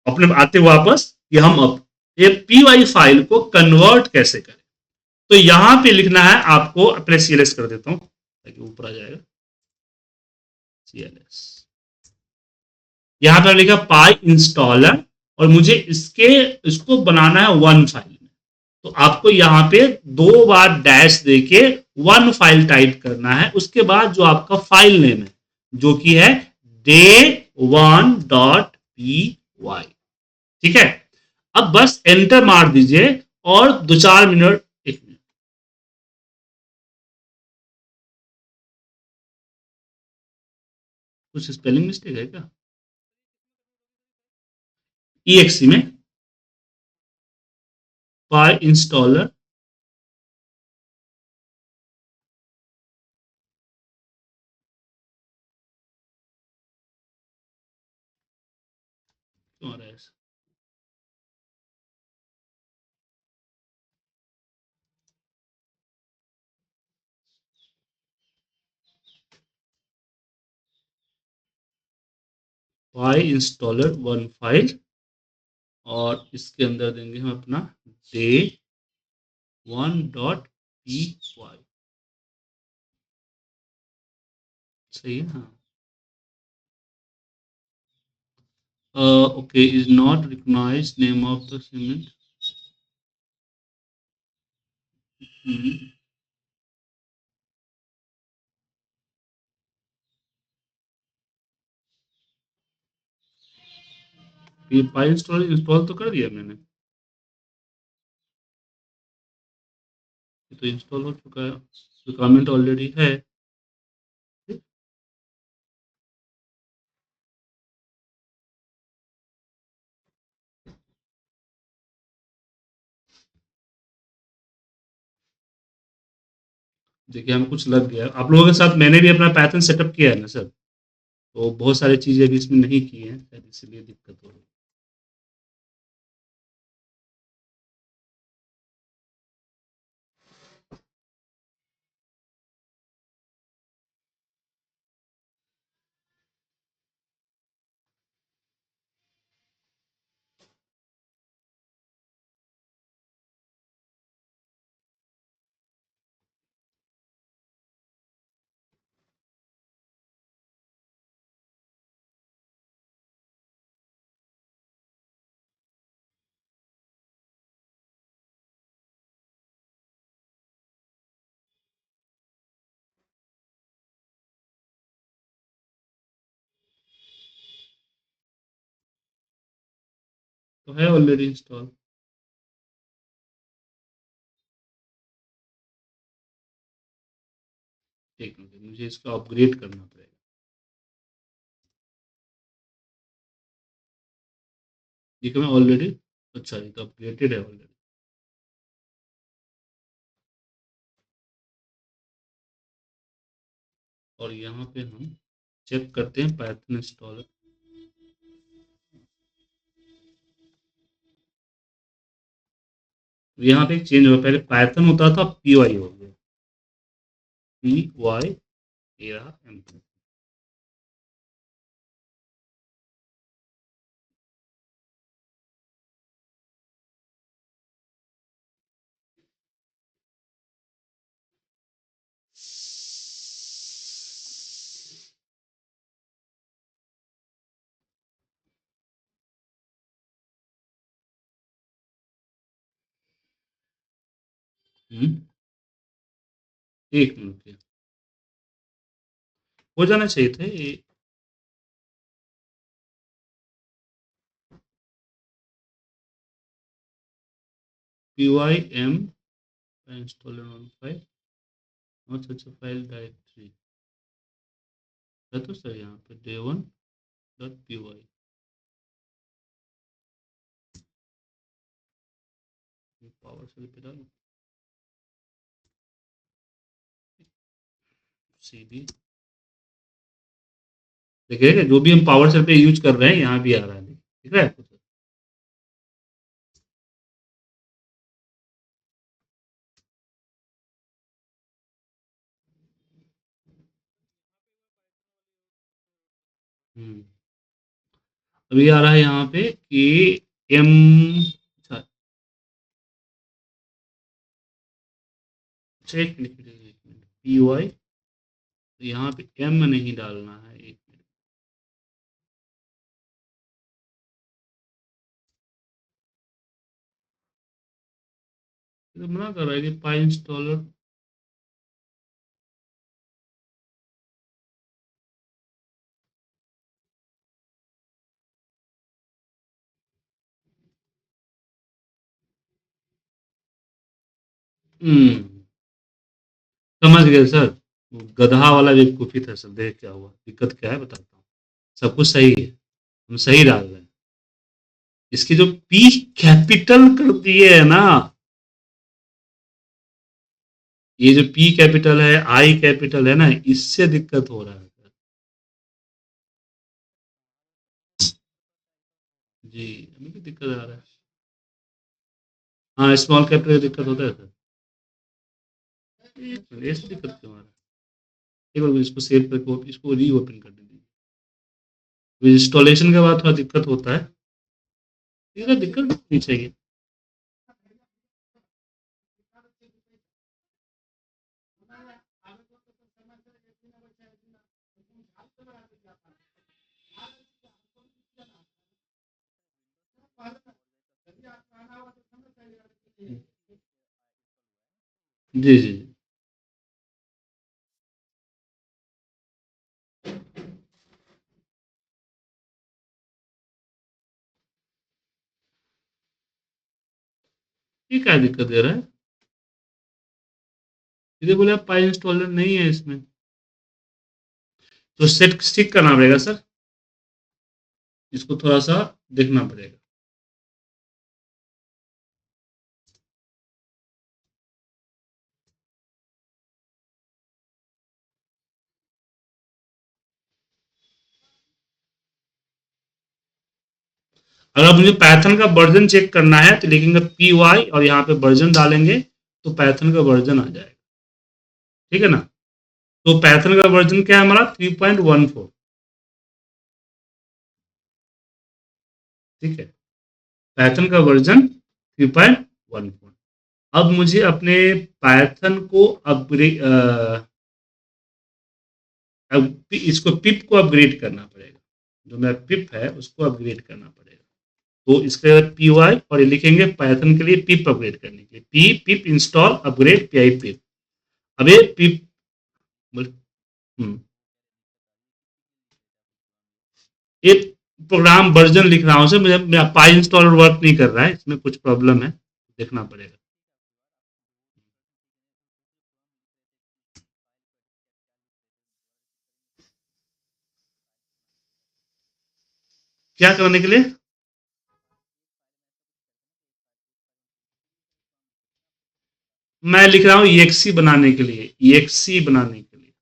S1: अपने आते वापस कि हम अब ये पी वाई फाइल को कन्वर्ट कैसे करें। तो यहां पे लिखना है आपको, अपने सीएलएस कर देता हूं ताकि ऊपर आ जाएगा, सीएलएस। यहां पर लिखा पाई इंस्टॉलर, और मुझे इसको बनाना है वन फाइल में। तो आपको यहां पे दो बार डैश देके वन फाइल टाइप करना है। उसके बाद जो आपका फाइल नेम है, जो कि है day1.py। ठीक है। अब बस एंटर मार दीजिए, और 2-4 मिनट, 1 मिनट। कुछ स्पेलिंग मिस्टेक है क्या? EXE में पाई इंस्टॉलर। क्यों आ रहा है? पाई इंस्टॉलर वन फाइल, और इसके अंदर देंगे हम अपना day1.py। सही है, हाँ। Okay, is not recognize name of the cement. ये पाई इंस्टॉल इंस्टॉल तो कर दिया मैंने, ये तो इंस्टॉल हो चुका है, रिक्वायरमेंट ऑलरेडी है। देखिए, हमें कुछ लग गया। आप लोगों के साथ मैंने भी अपना पैटर्न सेटअप किया है ना सर, तो बहुत सारी चीजें अभी इसमें नहीं की हैं, शायद इसलिए दिक्कत हो रही है। तो है ऑलरेडी इंस्टॉल। एक मिनट, मुझे इसको अपग्रेड करना पड़ेगा। देखो मैं ऑलरेडी, अच्छा ये तो अपग्रेडेड है ऑलरेडी। और यहाँ पे हम चेक करते हैं पाइथन इंस्टॉलर। यहाँ पे एक चेंज हुआ, पहले पाइथन होता था, पी वाई हो गया, पी वाई ए रहा एम। एक मिनट, हो जाना चाहिए था ये। P Y M installer on file, अच्छा फाइल डायरेक्टरी है तो सर, यहाँ पे day1 dot P Y, PowerShell पे डालो, cd, देखिए जो भी हम पावर सेल पे यूज कर रहे हैं यहाँ भी आ रहा है, दिख रहा है आपको? अभी आ रहा है यहाँ पे कि एम, अच्छा एक मिनट, पी वाई, यहाँ पे एम नहीं डालना है, एक मिनट, तो मना कर रहा है कि पाई इंस्टॉलर। समझ गए सर, गधा वाला बेवकूफ़ी था सर, देख क्या हुआ, दिक्कत क्या है बताता हूँ। सब कुछ सही है, हम सही डाल रहे हैं। इसकी जो पी कैपिटल कर दिए है ना, ये जो पी कैपिटल है, आई कैपिटल है ना, इससे दिक्कत हो रहा है सर। जी, हमें भी दिक्कत आ रहा है। हाँ, स्मॉल कैपिटल का दिक्कत होता है सर। ऐसे दिक्कत क्यों आ रहा है? एक बार इसको सेव करके इसको रीओपन कर दीजिए। इंस्टॉलेशन के बाद थोड़ा दिक्कत होता है, ये दिक्कत नहीं चाहिए। जी, जी। ये क्या दिक्कत दे रहा है? सीधे बोले आप पाई इंस्टॉलर नहीं है इसमें, तो सेट स्टिक करना पड़ेगा सर, इसको थोड़ा सा देखना पड़ेगा। अगर मुझे पाइथन का वर्जन चेक करना है तो लिखेंगे पी वाई और यहाँ पे वर्जन डालेंगे, तो पाइथन का वर्जन आ जाएगा, ठीक है ना? तो पाइथन का वर्जन क्या है हमारा? 3.14, ठीक है, पाइथन का वर्जन 3.14। अब मुझे अपने पाइथन को अपग्रेड, अब इसको पिप को अपग्रेड करना पड़ेगा, जो मेरा पिप है उसको अपग्रेड करना पड़ेगा। तो इसके बाद पी वाई और ये लिखेंगे पाइथन के लिए पिप अपग्रेड करने के लिए, P pip install upgrade P I pip. अब ये पिप, ये प्रोग्राम वर्जन लिख रहा हूँ सर, मुझे मेरा पाई इंस्टॉलर वर्क नहीं कर रहा है, इसमें कुछ प्रॉब्लम है, देखना पड़ेगा। क्या करने के लिए? मैं लिख रहा हूँ EXE बनाने के लिए, EXE बनाने के लिए।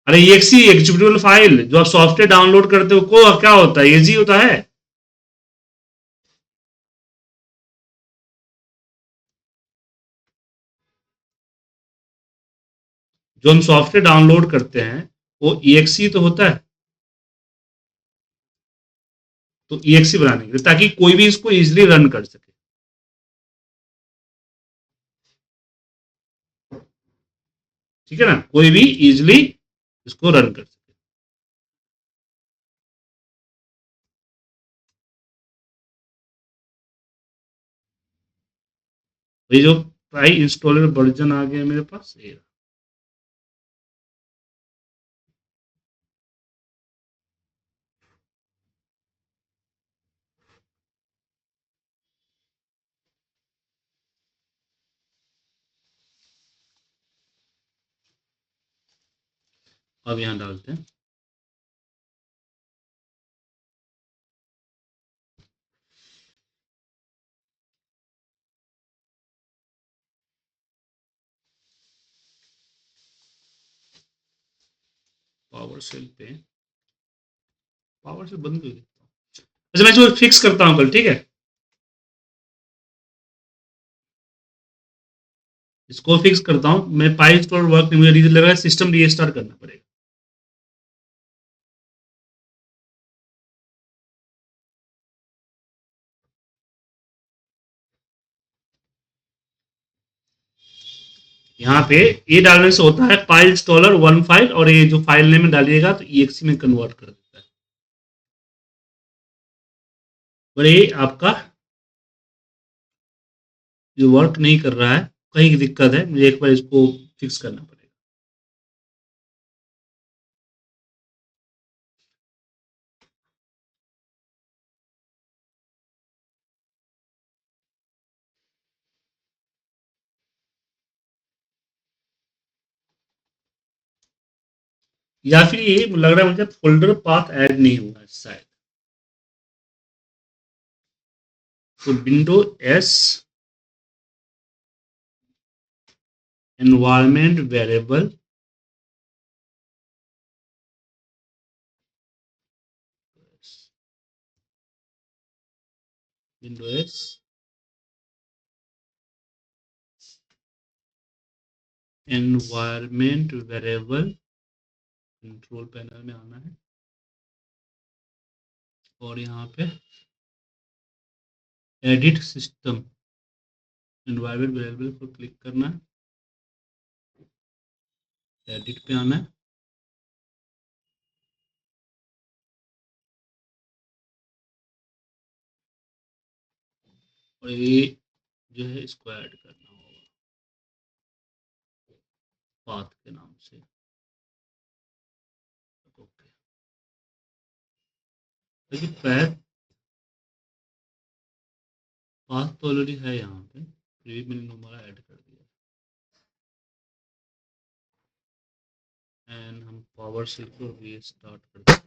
S1: अरे EXE एग्जीक्यूटेबल फाइल जो आप सॉफ्टवेयर डाउनलोड करते हो को क्या होता है, EXE होता है। जो हम सॉफ्टवेयर डाउनलोड करते हैं वो EXE तो होता है। तो EXE बनाने के लिए, ताकि कोई भी इसको इजिली रन कर सके। ठीक है ना, कोई भी इजिली इसको रन कर सके। ये जो पाई इंस्टॉलर वर्जन आ गया मेरे पास, ये अब यहाँ डालते हैं। पावर सेल पे, पावर सेल बंद कर देता हूँ। अच्छा, मैं इसको फिक्स करता हूँ कल, ठीक है। इसको फिक्स करता हूँ मैं, पाई इंस्टॉलर वर्क नहीं, मुझे रीजन लग रहा है सिस्टम रीस्टार्ट करना पड़ेगा। यहाँ पे ये डालने से होता है पाई इंस्टॉलर 1 फाइल, और ये जो फाइल नेम में डालिएगा तो EXE में कन्वर्ट कर देता है। और ये आपका जो वर्क नहीं कर रहा है, कहीं की दिक्कत है, मुझे एक बार इसको फिक्स करना पड़ेगा। या फिर ये लग रहा है मुझे फोल्डर पाथ ऐड नहीं हुआ है शायद। तो window S environment variable, window S environment variable, control panel में आना है और यहाँ पे एडिट सिस्टम एनवायरमेंट वेरिएबल पर क्लिक करना है, एडिट पे आना है, और ये जो है इसको ऐड करना होगा पाथ के नाम से। ओके, देखिए पाथ तो ऑलरेडी है यहाँ पे, फिर भी मैंने दोबारा ऐड कर दिया। एंड हम पावर सेल को रीस्टार्ट करते हैं।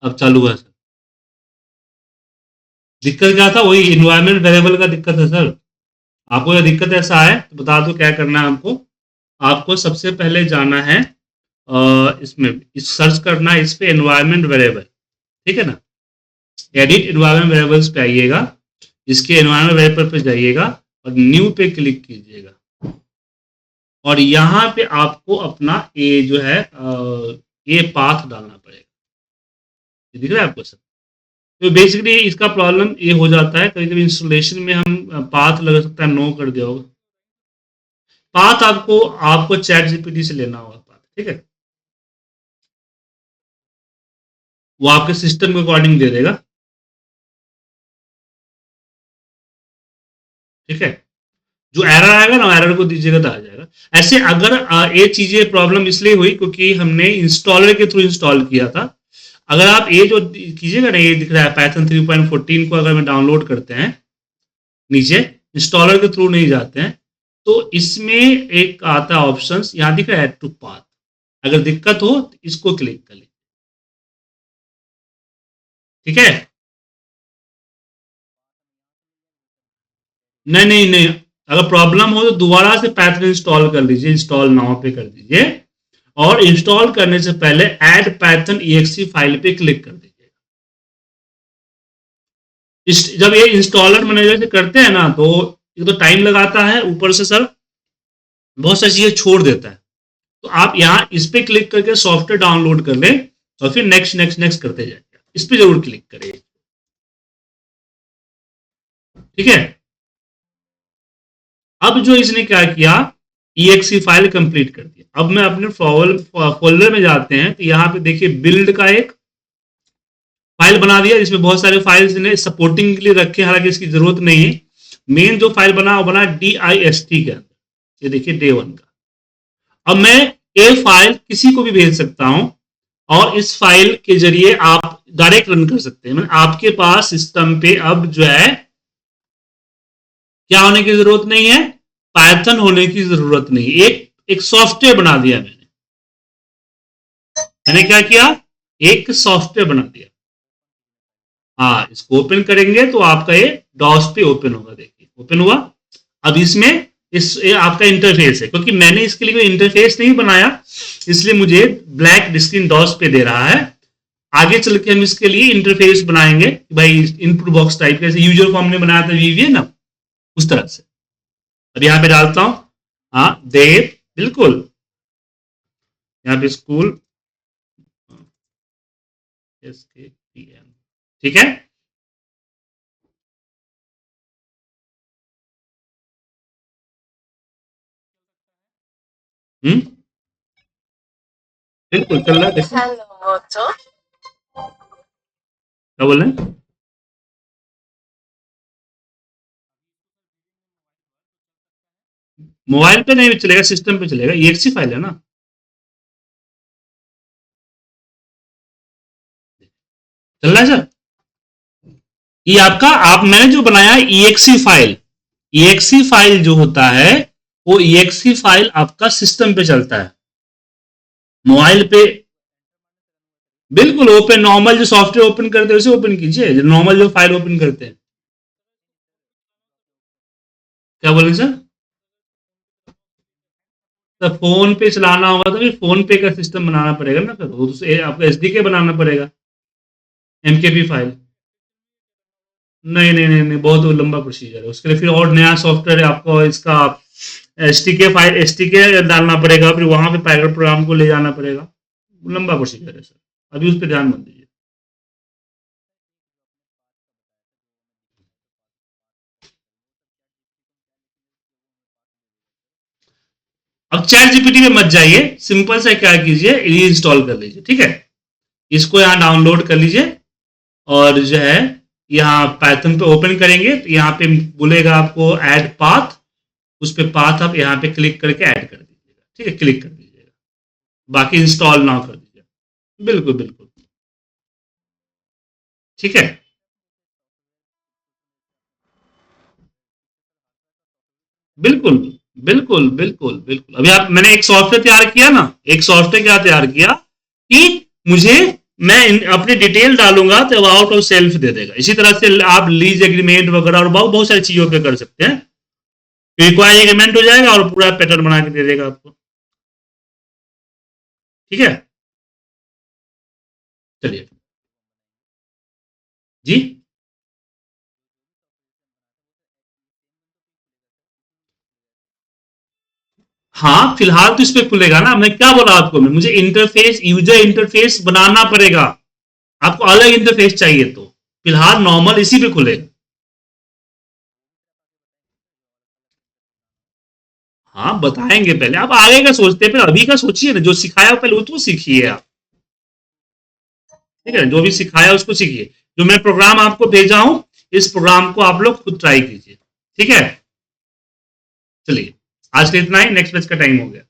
S1: अब चालू हुआ सर। दिक्कत क्या था, वही इन्वायरमेंट वेरिएबल का दिक्कत है सर। आपको यह दिक्कत ऐसा है तो बता दो क्या करना है हमको। आपको सबसे पहले जाना है इसमें, सर्च करना है इस पे एनवायरमेंट वेरिएबल, ठीक है ना। एडिट एनवायरमेंट वेरिएबल्स पे आइएगा, इसके एनवायरमेंट वेरिएबल पे जाइएगा और न्यू पे क्लिक कीजिएगा, और यहाँ पे आपको अपना ये जो है ये पाथ डालना पड़ेगा। ये दिख रहा है आपको सर? तो बेसिकली इसका प्रॉब्लम ये हो जाता है, कभी कभी इंस्टॉलेशन में हम पाथ लग सकता है नो कर दिया होगा। पाथ आपको आपको चैट जीपीटी से लेना होगा पाथ, ठीक है, वो आपके सिस्टम के अकॉर्डिंग दे देगा, ठीक है। जो एरर आएगा ना, एरर को दीजिएगा तो आ जाएगा। ऐसे अगर ये चीजें प्रॉब्लम इसलिए हुई क्योंकि हमने इंस्टॉलर के थ्रू इंस्टॉल किया था। अगर आप ये जो कीजिएगा ना, ये दिख रहा है पाइथन 3.14 को अगर हम डाउनलोड करते हैं, नीचे इंस्टॉलर के थ्रू नहीं जाते हैं, तो इसमें एक आता है ऑप्शन, यहां दिख रहा है ऐड टू पाथ। अगर दिक्कत हो तो इसको क्लिक कर लीजिए, ठीक है। नहीं नहीं नहीं, अगर प्रॉब्लम हो तो दोबारा से पाइथन इंस्टॉल कर लीजिए, इंस्टॉल नाउ पे कर दीजिए, और इंस्टॉल करने से पहले ऐड पाइथन exe फाइल पे क्लिक कर दीजिए। जब ये इंस्टॉलर मैनेजर से करते हैं ना, तो एक तो टाइम लगाता है, ऊपर से सर बहुत सारी चीजें छोड़ देता है। तो आप यहाँ इस पे क्लिक करके सॉफ्टवेयर डाउनलोड कर लें और फिर नेक्स्ट नेक्स्ट नेक्स्ट करते जाइए। इस पे जरूर क्लिक करें, ठीक है। अब जो इसने क्या किया, exe फाइल कंप्लीट कर दिया। अब मैं अपने फोल्डर में जाते हैं, तो यहाँ पे देखिए बिल्ड का एक फाइल बना दिया, जिसमें बहुत सारे फाइल्स ने सपोर्टिंग के लिए रखे, हालांकि इसकी जरूरत नहीं है। मेन जो फाइल बना वो बना dist के अंदर, ये देखिए day 1 का। अब मैं ये फाइल किसी को भी भेज सकता हूं, और इस फाइल के जरिए आप डायरेक्ट रन कर सकते हैं। आपके पास सिस्टम पे अब जो है क्या होने की जरूरत नहीं है, पाइथन होने की जरूरत नहीं। एक सॉफ्टवेयर बना दिया मैंने क्या किया, एक सॉफ्टवेयर बना दिया। हाँ, इसको ओपन करेंगे तो आपका ये डॉस पे ओपन होगा, देखिए ओपन हुआ। अब इसमें ये आपका इंटरफेस है, क्योंकि मैंने इसके लिए कोई इंटरफेस नहीं बनाया, इसलिए मुझे ब्लैक स्क्रीन डॉस पे दे रहा है। आगे चल के हम इसके लिए इंटरफेस बनाएंगे, भाई इनपुट बॉक्स टाइप, जैसे यूजर फॉर्म ने बनाया था वीवीए ना, उस तरह से। अब यहाँ पे डालता हूं, हाँ देव, बिल्कुल यहाँ पे स्कूल, ठीक है। बिल्कुल चल रहा है, देखो क्या बोल रहे हैं। मोबाइल पे नहीं चलेगा, सिस्टम पे चलेगा, exe फाइल है ना। चल रहा है सर, ये आपका मैंने जो बनाया exe फाइल, exe फाइल जो होता है वो exe फाइल आपका सिस्टम पे चलता है, मोबाइल पे बिल्कुल ओपन, नॉर्मल जो सॉफ्टवेयर ओपन करते हैं उसे ओपन कीजिए, नॉर्मल जो फाइल ओपन करते हैं। क्या बोलेंगे सर, तो फोन पे चलाना होगा तो फिर फोन पे का सिस्टम बनाना पड़ेगा ना, फिर आपको एसडीके बनाना पड़ेगा, एमकेपी फाइल। नहीं नहीं नहीं नहीं, बहुत लंबा प्रोसीजर है उसके लिए, फिर और नया सॉफ्टवेयर है आपको इसका, एसटीके फाइल, एसटीके डालना पड़ेगा, फिर वहां पे पायलट प्रोग्राम को ले जाना पड़ेगा, लंबा प्रोसीजर है सर, अभी उस पर ध्यान मत दीजिए। अब चैट जीपीटी में मत जाइए, सिंपल से क्या कीजिए, री इंस्टॉल कर लीजिए, ठीक है। इसको यहाँ डाउनलोड कर लीजिए, और जो है यहाँ पाइथन पे ओपन करेंगे तो यहाँ पे बोलेगा आपको ऐड पाथ, उस पे पाथ आप यहाँ पे क्लिक करके ऐड कर दीजिएगा, ठीक है, क्लिक कर दीजिएगा, बाकी इंस्टॉल ना कर दीजिए, बिल्कुल बिल्कुल, ठीक है। बिल्कुल बिल्कुल बिल्कुल बिल्कुल, अभी आप मैंने एक सॉफ्टवेयर तैयार किया ना, एक सॉफ्टवेयर क्या तैयार किया कि मुझे, मैं अपनी डिटेल डालूंगा तो आउट ऑफ सेल्फ दे देगा। इसी तरह से आप लीज एग्रीमेंट वगैरह और बहुत बहुत सारी चीजों पे कर सकते हैं, रिक्वायर एग्रीमेंट हो जाएगा और पूरा पैटर्न बना के दे देगा आपको, ठीक है। चलिए जी, हाँ फिलहाल तो इस पे खुलेगा ना, मैं क्या बोला आपको, मैं मुझे इंटरफेस, यूजर इंटरफेस बनाना पड़ेगा, आपको अलग इंटरफेस चाहिए तो फिलहाल नॉर्मल इसी पे खुलेगा। हाँ बताएंगे, पहले आप आगे का सोचते हैं, फिर अभी का सोचिए ना, जो सिखाया पहले वो तो सीखिए आप। ठीक है, जो भी सिखाया उसको सीखिए। जो मैं प्रोग्राम आपको भेजा हूं, इस प्रोग्राम को आप लोग खुद ट्राई कीजिए। ठीक है, चलिए आज के इतना ही, नेक्स्ट बैच का टाइम हो गया।